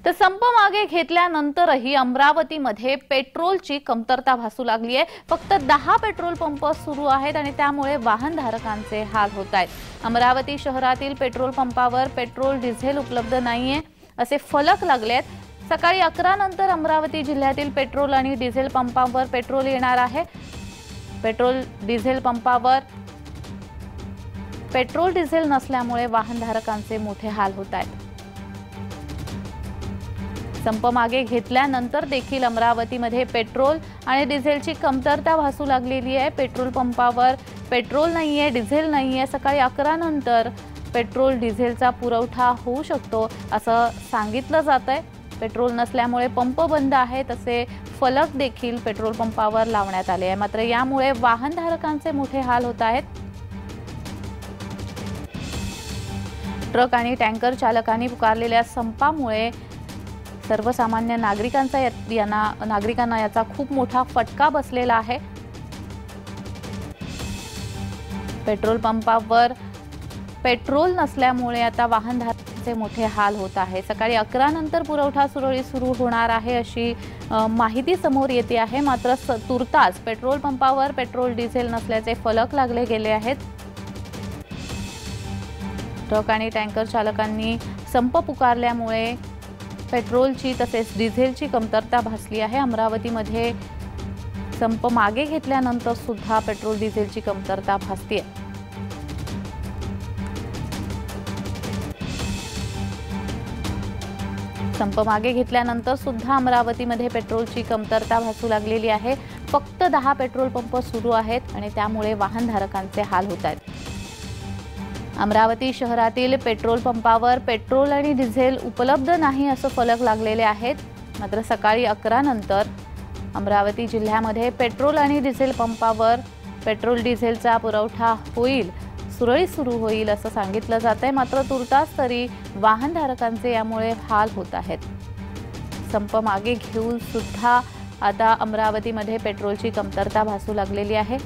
तर संप मागे घेतल्यानंतरही अमरावतीमध्ये पेट्रोलची कमतरता भासू लागली आहे। फक्त 10 पेट्रोल पंप सुरू आहेत आणि त्यामुळे वाहनधारकांचे हाल होत आहेत। अमरावती शहरातील पेट्रोल पंपावर पेट्रोल डिझेल उपलब्ध नाहीये असे फलक लागलेत। सकाळी 11 नंतर अमरावती जिल्ह्यातील पेट्रोल आणि डिझेल पंपावर पेट्रोल येणार आहे। पेट्रोल डिझेल पंपावर पेट्रोल डिझेल नसल्यामुळे वाहनधारकांचे मोठे हाल होत आहेत। संप मागे घेतल्यानंतर देखील अमरावतीमध्ये पेट्रोल आणि डिझेलची कमतरता भासू लागलेली आहे। पेट्रोल पंपावर पेट्रोल नाहीये, डिझेल नाहीये। सकाळी 11 नंतर पेट्रोल डिझेलचा पुरवठा होऊ शकतो असं सांगितलं जातंय। पेट्रोल नसल्यामुळे पंप बंद आहेत असे फलक देखील पेट्रोल पंपावर लावण्यात आले आहे। मात्र यामुळे वाहनधारकांचे मोठे हाल होत आहेत। ट्रक आणि टँकर चालकांनी पुकारलेल्या संपामुळे सर्वसामान्य नागरिकांना याचा खूप मोठा फटका बसलेला आहे। पेट्रोल पंपावर पेट्रोल नसल्यामुळे आता वाहनधारकांचे मोठे हाल होत आहे। सकाळी 11 नंतर पुरवठा सुरळीत सुरू होणार आहे अशी माहिती समोर येते आहे। मात्र तुर्तास पेट्रोल पंपावर पेट्रोल डिझेल नसल्याचे फलक लागले गेले आहेत। ट्रक आणि टँकर चालकांनी संप पुकारल्यामुळे पेट्रोलची तसेच डिझेलची कमतरता भासली आहे। अमरावतीमध्ये संप मागे घेतल्यानंतर सुद्धा पेट्रोल डिझेलची कमतरता भासते आहे। संप मागे घेतल्यानंतर सुद्धा अमरावतीमध्ये पेट्रोलची कमतरता भासू लागलेली आहे। फक्त 10 पेट्रोल पंप सुरू आहेत आणि त्यामुळे वाहनधारकांचे हाल होत आहेत। अमरावती शहरातील पेट्रोल पंपावर पेट्रोल आणि डिझेल उपलब्ध नाही असं फलक लागलेले आहेत। मात्र सकाळी 11 नंतर अमरावती जिल्ह्यामध्ये पेट्रोल आणि डिझेल पंपावर पेट्रोल डिझेलचा पुरवठा होईल, सुरळीत सुरू होईल असं सांगितलं जातंय। मात्र तुर्तास तरी वाहनधारकांचे यामुळे हाल होत आहेत। संप मागे घेऊन सुद्धा आता अमरावतीमध्ये पेट्रोलची कमतरता भासू लागलेली आहे।